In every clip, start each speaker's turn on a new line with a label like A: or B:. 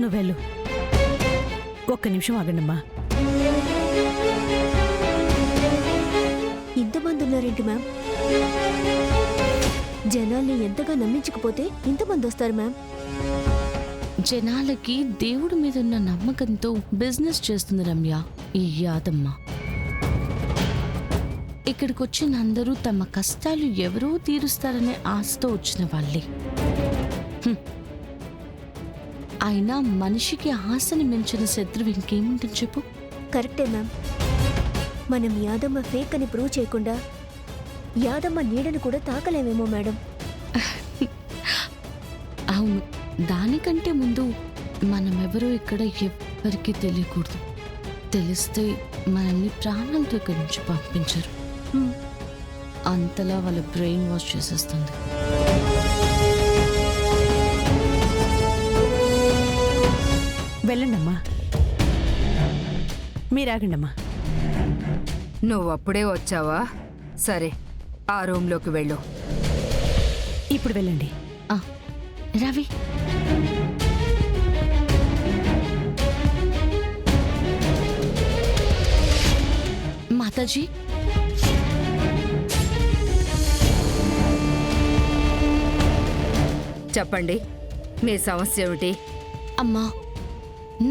A: నువ్వు వెళ్ళు. ఒక్క నిమిషం ఆగండమ్మా.
B: ఇంతమంది ఉన్నారేంటి మ్యామ్? జనాల్ని ఎంతగా నమ్మించకపోతే ఇంతమంది వస్తారు మ్యామ్.
C: జనాలకి దేవుడి మీద ఉన్న నమ్మకంతో బిజినెస్ చేస్తుంది రమ్య ఈ యాదమ్మ. ఇక్కడికి వచ్చిన అందరూ తమ కష్టాలు ఎవరో తీరుస్తారనే ఆశతో వచ్చిన వాళ్ళే. అయినా మనిషికి ఆశని మించిన శత్రువు ఇంకేముంటుంది చెప్పు?
B: కరెక్టే మ్యామ్. మనం యాదమ్మ ఫేక్ అని ప్రూవ్ చేయకుండా యాదమ్మ నీడను కూడా తాకలేమేమో మేడం.
C: అవును, దానికంటే ముందు మనమెవరో ఇక్కడ ఎవ్వరికీ తెలియకూడదు. తెలిస్తే మనల్ని ప్రాణాలతో ఇక్కడి నుంచి పంపించరు. అంతలా వాళ్ళ బ్రెయిన్ వాష్ చేసేస్తుంది.
A: వెళ్ళండమ్మా. మీరాగండమ్మా.
D: నువ్వప్పుడే వచ్చావా? సరే, ఆ రూమ్లోకి వెళ్ళు.
A: ఇప్పుడు వెళ్ళండి.
C: రవి, మాతాజీ,
D: చెప్పండి, మీ సమస్య ఏమిటి?
C: అమ్మా,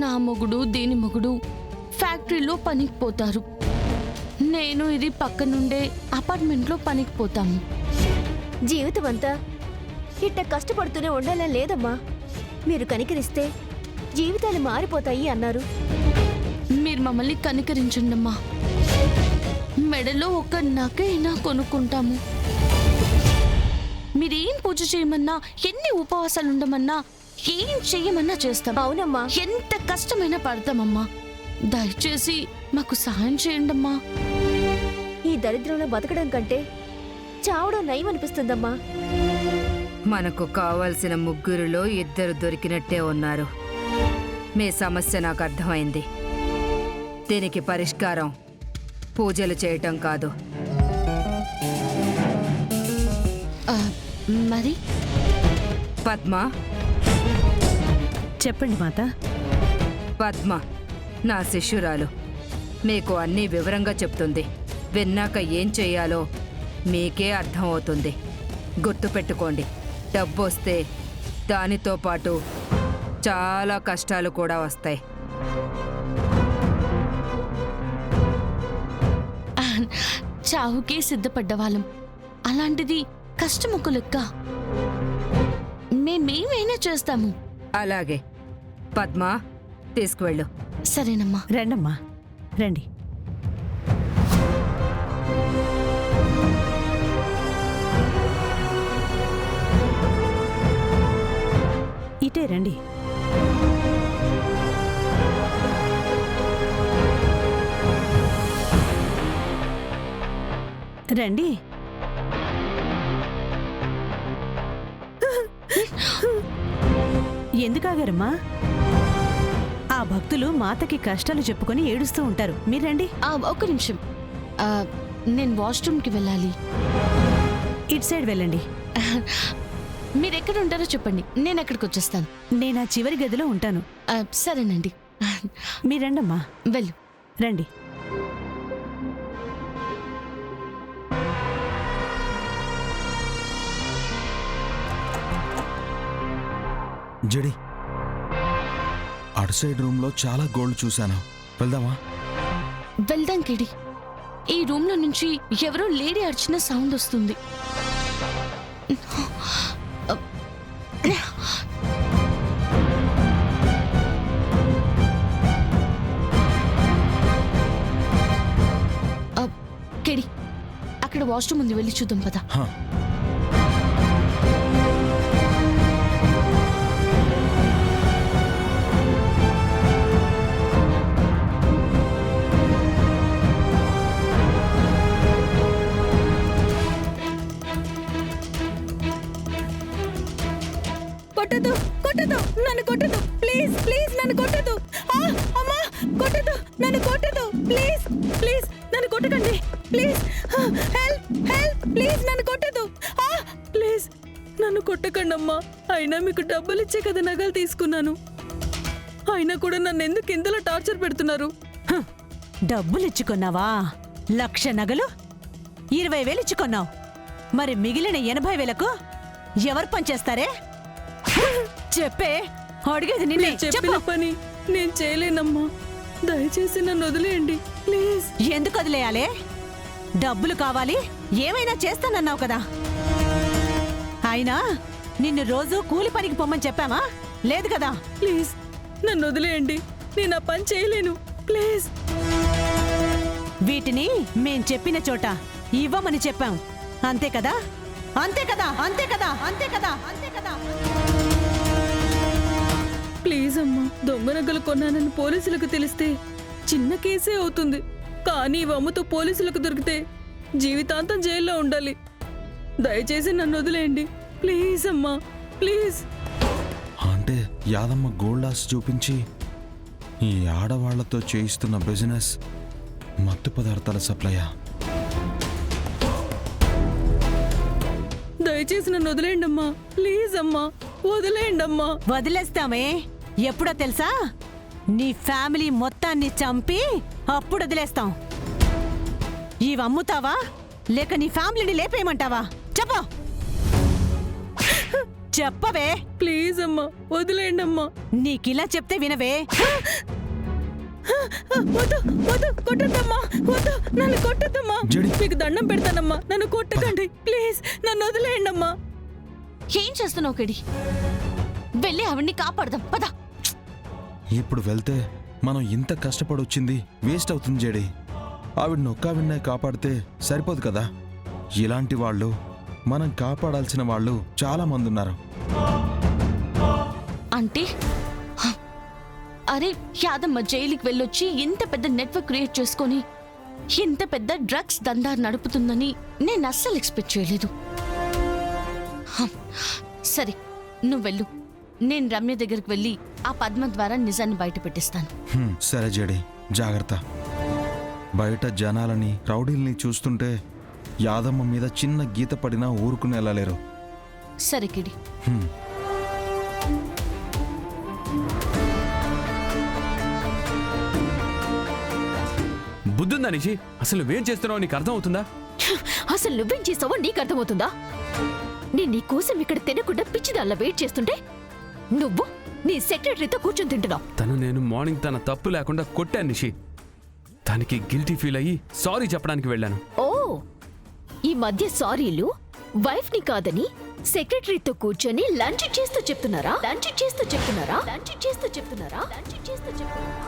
C: నా మొగుడు దీని మొగుడు ఫ్యాక్టరీలో పనికి పోతారు. నేను ఇది పక్కనుండే అపార్ట్మెంట్లో పనికి పోతాము.
B: జీవితం అంతా ఇట్ట కష్టపడుతూనే ఉండాలని లేదమ్మా. మీరు కనికరిస్తే జీవితాలు మారిపోతాయి అన్నారు.
C: మీరు మమ్మల్ని కనికరించండమ్మా. మెడలో ఒక నగైనా కొనుక్కుంటాము. మీరేం పూజ చేయమన్నా, ఎన్ని ఉపవాసాలు ఉండమన్నా, ఏం చెయ్యమన్నా చేస్తాం.
B: అవునమ్మా.
C: ఎంత కష్టమైనా పడతామమ్మా. దయచేసి మాకు సహాయం చేయండమ్మా.
B: ఈ దరిద్రంలో బతకడం కంటే చావడం నయమనిపిస్తుందమ్మా.
D: మనకు కావాల్సిన ముగ్గురులో ఇద్దరు దొరికినట్టే ఉన్నారు. మీ సమస్య నాకు అర్థమైంది. దీనికి పరిష్కారం పూజలు చేయటం కాదు.
C: మరి
D: పద్మ,
A: చెప్పండి మాత.
D: పద్మ నా శిష్యురాలు. మీకు అన్నీ వివరంగా చెప్తుంది. విన్నాక ఏం చెయ్యాలో మీకే అర్థమవుతుంది. గుర్తుపెట్టుకోండి, డబ్బొస్తే దానితో పాటు చాలా కష్టాలు కూడా వస్తాయి.
C: చావుకే సిద్ధపడ్డవాళ్ళం, అలాంటిది కష్టముకు లెక్క. మేమేమైనా చేస్తాము.
D: అలాగే పద్మ, తీసుకువెళ్ళు.
C: సరేనమ్మా.
A: రండమ్మా, రండి. ఇటే రండి. రండి. ఎందుకాగారమ్మా? ఆ భక్తులు మాతకి కష్టాలు చెప్పుకొని ఏడుస్తూ ఉంటారు. మీరు రండి.
C: ఒక్క నిమిషం, నేను వాష్రూమ్కి వెళ్ళాలి.
A: ఇటు సైడ్ వెళ్ళండి.
C: మీరెక్కడ ఉంటారో చెప్పండి, నేను అక్కడికి వచ్చేస్తాను.
A: నేను ఆ చివరి గదిలో ఉంటాను.
C: సరేనండి.
A: మీరండమ్మా.
C: వెళ్ళు.
A: రండి.
E: జడి, అటు సైడ్ రూమ్ లో చాలా గోల్డ్ చూశాను. వెళ్దామా?
C: వెళ్దాం కిడి. ఈ రూమ్ లో నుంచి ఎవరో లేడీ అరిచిన సౌండ్ వస్తుంది. కిడి, అక్కడ వాష్రూమ్ ఉంది, వెళ్ళి చూద్దాం పద.
B: కొట్టదు, కొట్టదు, నన్ను కొట్టదు, ప్లీజ్ ప్లీజ్ నన్ను కొట్టదు. అమ్మా, కొట్టదు, నన్ను కొట్టదు, ప్లీజ్ ప్లీజ్ నన్ను కొట్టకండి, ప్లీజ్. హెల్ప్ హెల్ప్, ప్లీజ్ నన్ను కొట్టదు, ప్లీజ్ నన్ను కొట్టకండి అమ్మా. అయినా మీకు డబ్బులు ఇచ్చే కదా నగలు తీసుకున్నాను. అయినా కూడా నన్ను ఎందుకు ఇంతలో టార్చర్ పెడుతున్నారు?
A: డబ్బులు ఇచ్చుకున్నావా? 1,00,000 నగలు 20,000 ఇచ్చుకున్నావు. మరి మిగిలిన 80,000కు ఎవరు పనిచేస్తారే? చెప్పే, అడిగేది నిన్నే.
B: మీరు చెప్పిన పని నేను చేయలేనమ్మా. దయచేసి నన్ను వదిలేయండి ప్లీజ్.
A: ఎందుకు వదిలేయాలి? డబ్బులు కావాలి, ఏమైనా చేస్తానన్నావు కదా. అయినా నిన్ను రోజు కూలి పనికి పొమ్మని చెప్పామా? లేదు కదా.
B: ప్లీజ్ నన్ను వదిలేయండి, నేను ఆ పని చేయలేను ప్లీజ్.
A: వీటిని మేం చెప్పిన చోట ఇవ్వమని చెప్పాం, అంతే కదా? అంతే కదా? అంతే కదా? అంతే కదా? అంతే కదా?
B: ప్లీజ్ అమ్మా, దొంగ నగలు కొన్నానని పోలీసులకు తెలిస్తే చిన్న కేసే అవుతుంది. కానీ ఈ అమ్మతో పోలీసులకు దొరికితే జీవితాంతం జైల్లో ఉండాలి. దయచేసి నన్ను వదిలేయండి ప్లీజ్ అమ్మా ప్లీజ్.
E: అంటే యాదమ్మ గోల్డ్ ఆశ చూపించి ఈ ఆడవాళ్లతో చేయిస్తున్న బిజినెస్ మత్తు పదార్థాల సప్లయా?
B: దయచేసి నన్ను వదిలేయండి అమ్మా ప్లీజ్ అమ్మా, వదిలేయండి అమ్మా.
A: వదిలేస్తామే. ఎప్పుడో తెలుసా? నీ ఫ్యామిలీ మొత్తాన్ని చంపి అప్పుడు వదిలేస్తాం. ఇవి అమ్ముతావా లేక నీ ఫ్యామిలీని లేపేయమంటావా? చెప్పు, చెప్పవే.
B: ప్లీజ్ అమ్మా వదిలేయండి అమ్మా.
A: నీకిలా చెప్తే వినవే.
B: వద్దు వద్దు, కొట్టద్దమ్మా, వద్దు, నన్ను కొట్టద్దమ్మా.
E: జడి.
B: మీకు దండం పెడతానమ్మా, నన్ను కొట్టకండి ప్లీజ్, నన్ను వదిలేయండి అమ్మా.
C: ఏం చేస్తున్నావు కిడి? వెళ్ళి ఆవిడ్ని కాపాడదాం పద.
E: ఇప్పుడు వెళ్తే మనం ఇంత కష్టపడి వచ్చింది వేస్ట్ అవుతుంది జడి. ఆవిడ ఒక్కావిన్నే కాపాడితే సరిపోదు కదా. ఇలాంటి వాళ్ళు, మనం కాపాడాల్సిన వాళ్ళు చాలా మంది ఉన్నారు.
C: అంటే హ, అరే యాదమ్మ జైలుకి వెళ్ళొచ్చి ఇంత పెద్ద నెట్వర్క్ క్రియేట్ చేసుకొని ఇంత పెద్ద డ్రగ్స్ దందా నడుపుతుందని నేను అస్సలు ఎక్స్పెక్ట్ చేయలేదు. హ, సరే నువ్వు వెళ్ళు, నేను రమ్య దగ్గరికి వెళ్ళి ఆ పద్మ ద్వారా నిజాన్ని బయట పెట్టిస్తాను.
E: సరే జడి, జాగ్రత్త. బయట జనాలని, రౌడీల్ని చూస్తుంటే యాదమ్మ మీద చిన్న గీత పడినా ఊరుకుని వెళ్ళలేరు.
C: సరే కిడి.
E: హ్మ్.
F: బుద్ధుందా నిషి? అసలు నువ్వేం చేస్తున్నావు నీకు అర్థం అవుతుందా?
G: అసలు నువ్వేం చేసావో నీకు అర్థమవుతుందా? నేను నీ కోసం ఇక్కడ తినకుండా పిచ్చిదాల్లా వెయిట్ చేస్తుంటే నువ్వు నీ సెక్రటరీతో కూర్చొని తింటున్నావు.
F: తను నేను మార్నింగ్ తన తప్పు లేకుండా కొట్టాను నిషి. దానికి గిల్టీ ఫీల్ అయ్యి సారీ చెప్పడానికి వెళ్ళాను.
G: ఓ, ఈ మధ్య సారీలు వైఫ్ ని కాదని సెక్రటరీతో కూర్చొని లంచ్ చేస్తూ చెప్తున్నారా? లంచ్ చేస్తూ చెప్తున్నారా? లంచ్ చేస్తూ చెప్తున్నారా? లంచ్ చేస్తూ చెప్తున్నారా?